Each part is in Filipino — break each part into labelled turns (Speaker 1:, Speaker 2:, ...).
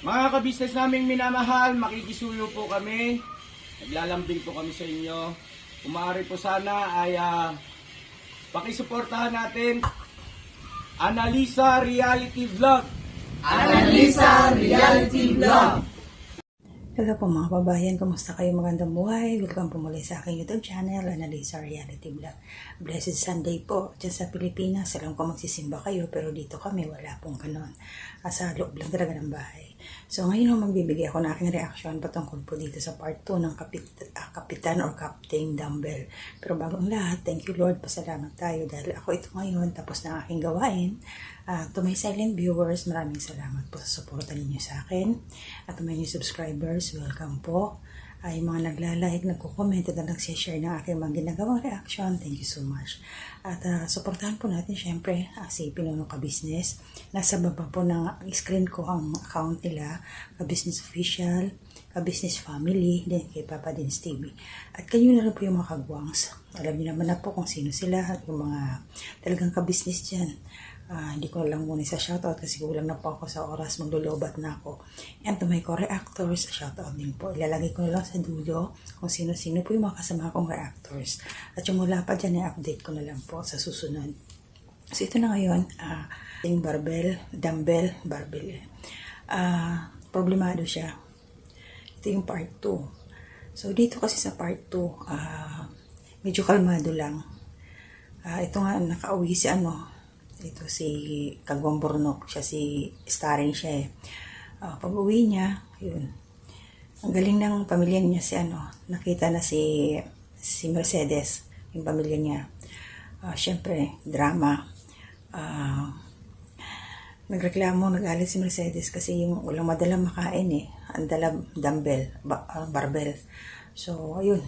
Speaker 1: Mga kabisnes naming minamahal, makikisuyo po kami. Naglalambing po kami sa inyo. Kung maaari po sana ay pakisuportahan natin Analisa Reality Vlog. Analisa Reality Vlog.
Speaker 2: Hello po mga kababayan, kumusta kayo? Magandang buhay. Welcome po muli sa aking YouTube channel, Analisa Reality Vlog. Blessed Sunday po. Diyan sa Pilipinas, alam ko magsisimba kayo, pero dito kami wala pong kanon. Sa loob lang talaga ng bahay. So ngayon magbibigay ako ng aking reaction patungkol po dito sa part 2 ng Kapitan or Captain Dumbbell. Pero bago ang lahat, thank you Lord, pasalamat tayo dahil ako ito ngayon tapos na aking gawain. To my silent viewers, maraming salamat po sa suporta ninyo sa akin. At to my new subscribers, welcome po. Yung mga nagla-like, nagko-comment at nag-share ng aking mga ginagawang reaction, thank you so much. At suportahan po natin syempre si Pinuno Ka-Business. Nasa baba po ng screen ko ang account nila, Ka-Business Official, Ka-Business Family, din kay Papa Dins TV. At kayo na rin po yung mga kagwangs. Alam niyo naman na po kung sino sila at yung mga talagang ka-business dyan. Hindi ko lang muna sa shoutout kasi kulang na po ako sa oras, maglulubat na ako. And to my co-reactors, shoutout din po. Ilalagay ko na lang sa dulo kung sino-sino po yung mga kasama kong reactors. At yung mula pa dyan, i-update ko na lang po sa susunod. So ito na ngayon, yung dumbbell barbell. Problemado siya. Ito yung part 2. So dito kasi sa part 2, medyo kalmado lang. Ito nga, nakauwi si ito si Kagwang Burnok, siya starring siya eh. Pag-uwi niya, yun. Ang galing ng pamilya niya nakita na si Mercedes, yung pamilya niya. Syempre, drama. Nagreklamo, nagalit si Mercedes kasi yung walang madalang makain eh. Ang dala dumbbell, barbell. So, ayun.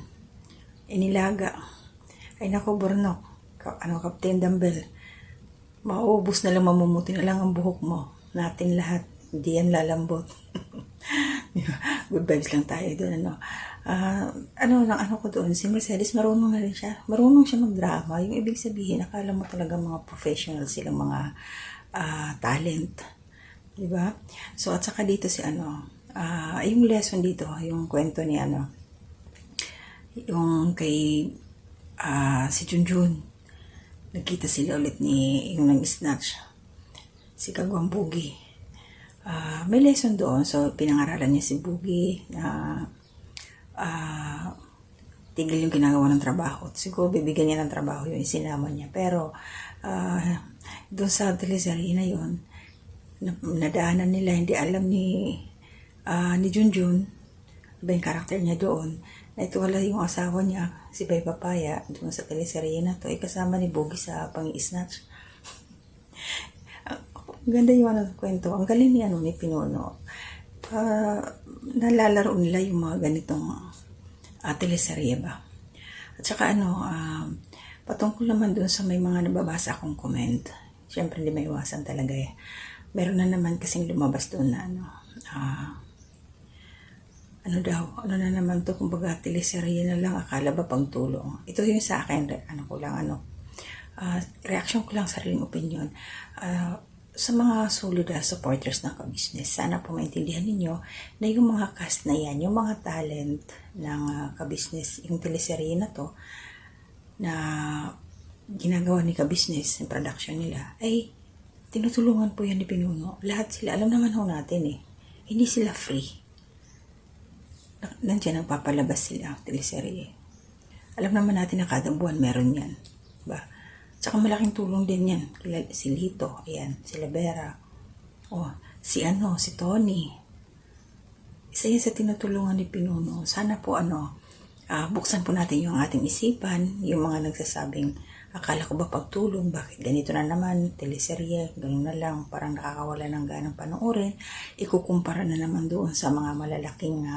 Speaker 2: Inilaga. Ay nako, Burnok. Captain Dumbbell. Mauubos na lang, mamumuti na lang ang buhok mo. Natin lahat. Hindi yan lalambot. Good vibes lang tayo doon. Ano ko doon, si Mercedes, marunong na rin siya. Marunong siya magdrama. Yung ibig sabihin, akala mo talaga mga professional silang mga talent. Diba? So, at saka dito yung lesson dito, yung kwento ni yung kay si Junjun. Nagkita sila ulit yung nang-snatch. Si Kagwang Boogie. May lesson doon. So, pinangaralan niya si Boogie na tigil yung ginagawa ng trabaho. Siguro, bibigyan niya ng trabaho yung isinama niya. Pero, doon sa teleserye na yun, nadaanan nila, hindi alam ni Junjun, ba yung karakter niya doon, na ito wala yung asawa niya, si Bay Papaya, doon sa teleserye na to, ay kasama ni Boogie sa pang-i-snatch. Ganda yung kwento. Ang galing ni Pinuno. Nalalaro nila yung mga ganitong teleserye ba. At saka patungkol naman doon sa may mga nababasa akong comment. Siyempre hindi may iwasan talaga eh. Meron na naman kasing lumabas doon na ano na naman to, kumbaga teleserye na lang, akala ba pang tulong. Ito yung sa akin, reaction ko lang, sariling opinion. Sa mga solid supporters ng Ka-Business, sana po maintindihan ninyo na yung mga cast na yan, yung mga talent ng Ka-Business, yung teleserye na to, na ginagawa ni Ka-Business, yung production nila, ay tinutulungan po yan ni Pinuno. Lahat sila, alam naman ho natin eh, hindi sila free. Nandiyan nagpapalabas sila teleserye. Alam naman natin na kada buwan meron yan. Diba? Tsaka malaking tulong din yan. Si Lito, ayan, si Libera. Si Tony. Isa yan sa tinutulungan ni Pinuno. Sana po buksan po natin yung ating isipan, yung mga nagsasabing, akala ko ba pagtulong, bakit ganito na naman, teleserye, ganun na lang, parang nakakawala ng ganang panoorin. Ikukumpara na naman doon sa mga malalaking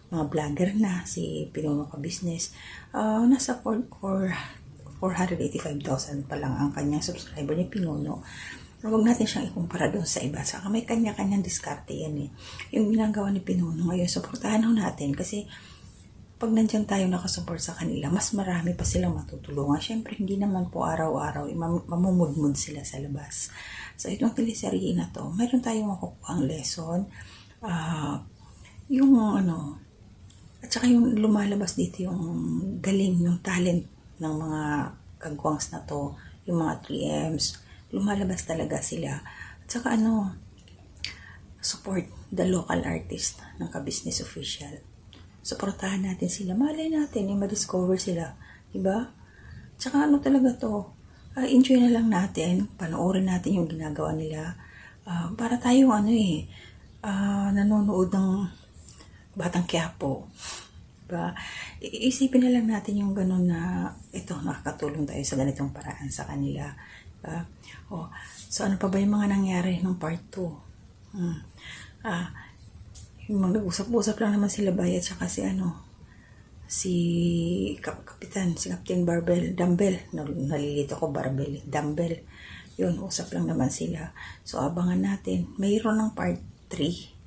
Speaker 2: mga vlogger na, si Pinuno Ka-Business. Nasa 485,000 pa lang ang kanyang subscriber ni Pinuno. Huwag natin siyang ikumpara doon sa iba. Saka may kanya-kanyang diskarte yan eh. Yung ginagawa ni Pinuno ngayon, supportahan ho natin kasi pag nandyan tayo nakasupport sa kanila, mas marami pa silang matutulungan. Siyempre, hindi naman po araw-araw, mamumudmud sila sa labas. So, itong teleserye na to, mayroon tayong makukuhang lesson. Ah, yung ano, at saka yung lumalabas dito yung galing, yung talent ng mga kagwangs na to, yung mga 3Ms, lumalabas talaga sila. At saka support the local artist ng ka-business official. Suportahan natin sila. Malay natin, yung ma-discover sila. Diba? Tsaka talaga to, enjoy na lang natin, panoorin natin yung ginagawa nila. Para tayong nanonood ng Batang Quiapo. Diba? Iisipin na lang natin yung gano'n na ito, nakakatulong tayo sa ganitong paraan sa kanila. Diba? So ano pa ba yung mga nangyari ng part 2? Yung nag-usap-usap lang naman sila Bay at saka si Kapitan, si Captain Barbell, Dumbbell, nalilito ko Barbell, Dumbbell, yun, usap lang naman sila. So abangan natin, mayroon ng part 3,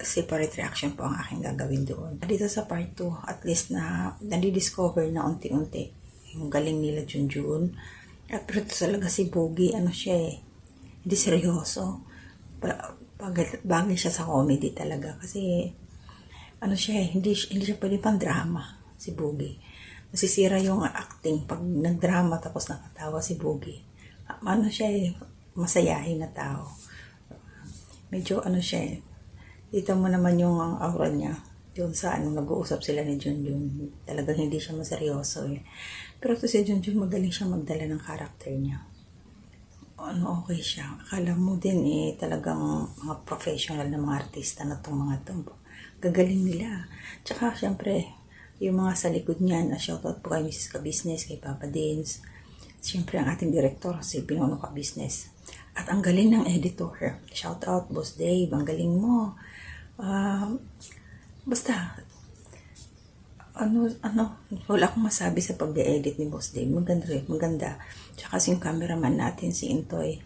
Speaker 2: separate reaction po ang aking gagawin doon. Dito sa part 2, at least na nadi-discover na unti-unti yung galing nila Junjun. At pero talaga si Bogey, hindi seryoso. Bagay siya sa comedy talaga kasi hindi siya pwede pang drama si Bogey. Nasisira yung acting pag nagdrama tapos nakatawa si Bogey. Masayahin na tao. Medyo dito mo naman yung aura niya. Yun sa nag-uusap sila ni Junjun. Talagang hindi siya maseryoso Pero to si Junjun magaling siya magdala ng karakter niya. Okay siya. Akala mo din talagang mga professional na mga artista na itong mga ito. Gagaling nila. Tsaka, syempre, yung mga sa likod niyan, shoutout po kay Mrs. Ka-Business, kay Papa Dins. Syempre, ang ating director, si Pinuno Ka-Business. At ang galing ng editor. Shoutout, Boss Dave. Ang galing mo. Basta, wala akong masabi sa pag-edit ni Boss Dave. Maganda. Tsaka yung cameraman natin, si Intoy.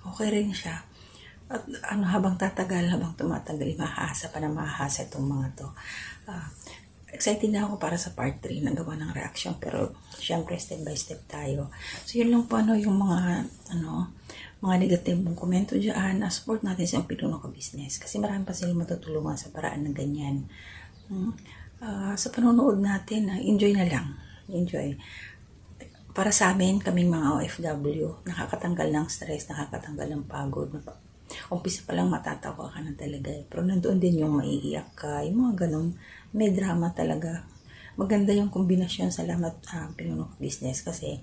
Speaker 2: Okay rin siya. At habang tumatagal, mahasa itong mga to. Excited na ako para sa part 3 na gawa ng reaction. Pero, syempre, step by step tayo. So, yun lang po, yung mga negatibong komento dyan. Support natin sa Pinuno Ka-Business. Kasi marami pa silang matutulungan sa paraan na ganyan. Sa panonood natin, enjoy na lang. Enjoy. Para sa amin, kaming mga OFW, nakakatanggal ng stress, nakakatanggal ng pagod. Umpisa pa lang matatawa ka na talaga. Pero nandoon din yung maiiyak ka, yung mga ganun. May drama talaga. Maganda yung kombinasyon. Salamat Pinuno Ka-Business kasi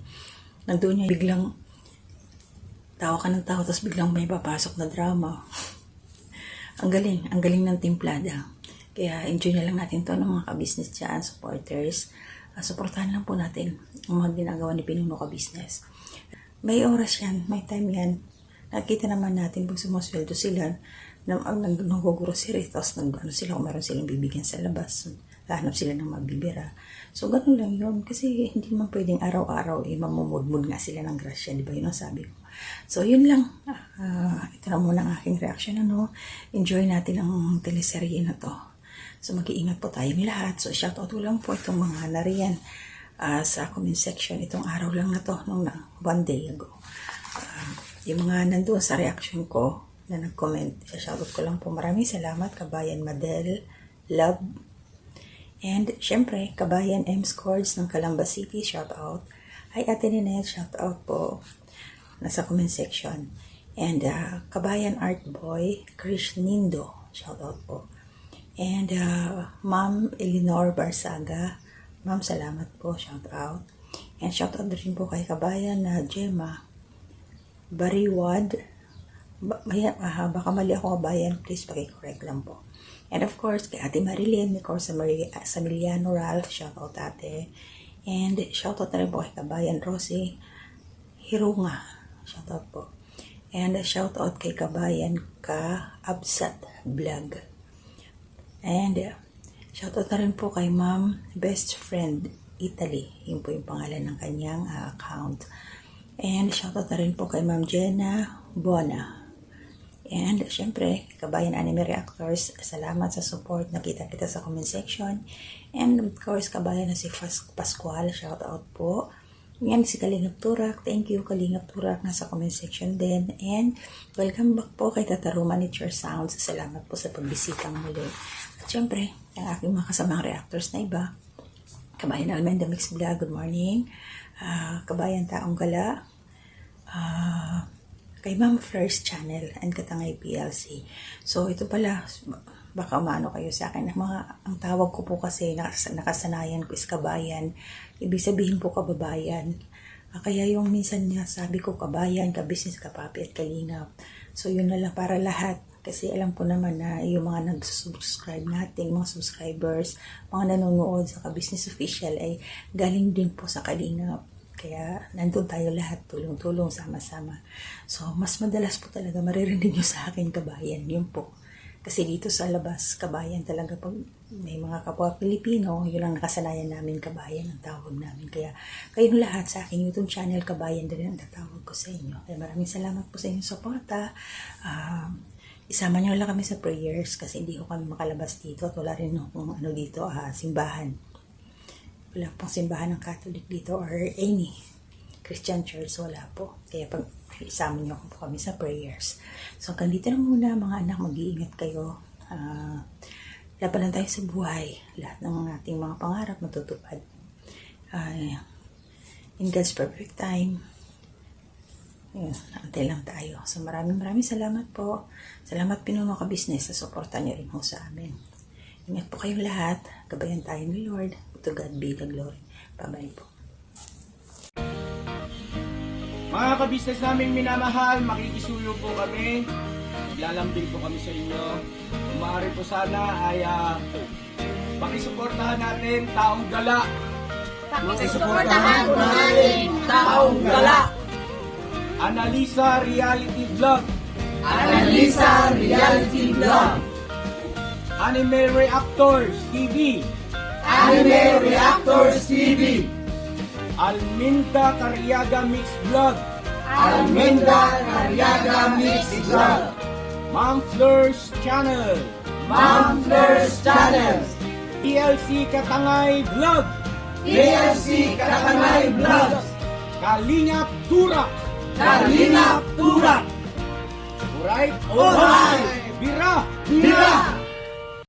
Speaker 2: nandoon niya biglang tawa ka ng tawa tapos biglang may papasok na drama. Ang galing ng timplada. Kaya enjoy na lang natin to ng mga ka-business dyan, supporters. Supportahan lang po natin ang mga ginagawa ni Pinuno Ka-Business. May oras yan, may time yan. Nakita naman natin pag sumasweldo sila, nag-grocery, tapos sila kung meron silang bibigyan sa labas. Hahanap sila ng mabibira. So, ganun lang yun. Kasi hindi naman pwedeng araw-araw, mamumudmud nga sila ng grasya. Di ba yun ang sabi ko? So, yun lang. Ito na muna ang aking reaction. Enjoy natin ang teleserye na to. So, mag-iingat po tayong lahat. So, shoutout ko lang po itong mga nariyan sa comment section. Itong araw lang na to, nung one day ago. Yung mga nandoon sa reaction ko na nag-comment, shoutout ko lang po. Maraming salamat, Kabayan Madel, Love. And, syempre, Kabayan M. Scores ng Calamba City, shoutout. Hi, Ate Ninette, shoutout po. Nasa comment section. And, Kabayan Art Boy, Krish Nindo, shoutout po. And, Ma'am Eleanor Barsaga, Ma'am, salamat po, shoutout. And, shoutout rin po kay Kabayan na Gemma Bariwad. Baka mali ako, Kabayan, please paki-correct lang po. And of course, kay Ate Marilyn, ni Corsa Samiliano Ralph, shoutout ate. And shoutout na rin po kay Kabayan Rosie Hirunga, shoutout po. And shoutout kay Kabayan Absat Vlog. And shoutout na rin po kay Ma'am Best Friend Italy. Yun po yung pangalan ng kanyang account. And shoutout na rin po kay Ma'am Jenna Bona. And syempre, Kabayan Anime Reactors, salamat sa support. Nakita kita sa comment section. And of course, Kabayan na si Pascual, shoutout po. Yan si Kalingap Turak. Thank you Kalingap Turak. Nasa comment section din. And welcome back po kay Tataru Manager Sounds. Salamat po sa pagbisitang muli. At syempre, ang aking mga kasamang reactors na iba. Kabayan Almenda Mix Vlog, good morning. Kabayan Taong Gala. Kay Ma'am Flores Channel and Katangay PLC. So ito pala, baka umano kayo sa akin. Ang tawag ko po kasi, nakasanayan ko is kabayan. Ibig sabihin po kababayan. Kaya yung minsan niya sabi ko kabayan, ka-business, ka-papi at kalingap. So yun na lang para lahat. Kasi alam po naman na yung mga nag-subscribe natin, mga subscribers, mga nanonood sa ka-business official ay galing din po sa kalingap. Kaya nandun tayo lahat, tulong-tulong, sama-sama. So mas madalas po talaga maririnig nyo sa akin kabayan. Yun po. Kasi dito sa labas, kabayan talaga pag may mga kapwa Pilipino, yun ang nakasanayan namin kabayan ang tawag namin. Kaya kayong lahat sa aking YouTube channel, kabayan din ang tatawag ko sa inyo. Kaya maraming salamat po sa inyong suporta. Isama nyo lang kami sa prayers kasi hindi ko kami makalabas dito at wala rin kung ano dito, simbahan. Wala pong simbahan ng Catholic dito or any Christian church, wala po. Kaya pag isama nyo po kami sa prayers. So, hanggang dito na muna mga anak, mag-iingat kayo. Laban lang tayo sa buhay. Lahat ng ating mga pangarap matutupad. In God's perfect time. Yun, antay lang tayo. So, maraming salamat po. Salamat Pinuno Ka-Business sa suporta niyo rin po sa amin. Ingat po kayong lahat. Gabayan tayo ni Lord. To God be the glory. Bye-bye po.
Speaker 1: Mga ka-business naming minamahal, makikisuyo po kami. Naglalambing po kami sa inyo. Kung maaari po sana ay pakisuportahan natin Taong Gala.
Speaker 3: Pakisuportahan po natin Taong Gala.
Speaker 1: Analisa Reality Vlog.
Speaker 3: Analisa Reality Vlog.
Speaker 1: Anime Reactors TV.
Speaker 3: Anime Reactors TV.
Speaker 1: Alminda Cariaga Mix Vlog.
Speaker 3: Almenda Cariaga Mix Vlog.
Speaker 1: Ma'am Flores Channel.
Speaker 3: Ma'am Flores Channel.
Speaker 1: PLC Katangay Vlog.
Speaker 3: PLC Katangay Vlog.
Speaker 1: Kalingap Turak.
Speaker 3: Kalingap Turak.
Speaker 1: Alright?
Speaker 3: Alright.
Speaker 1: Bira!
Speaker 3: Bira!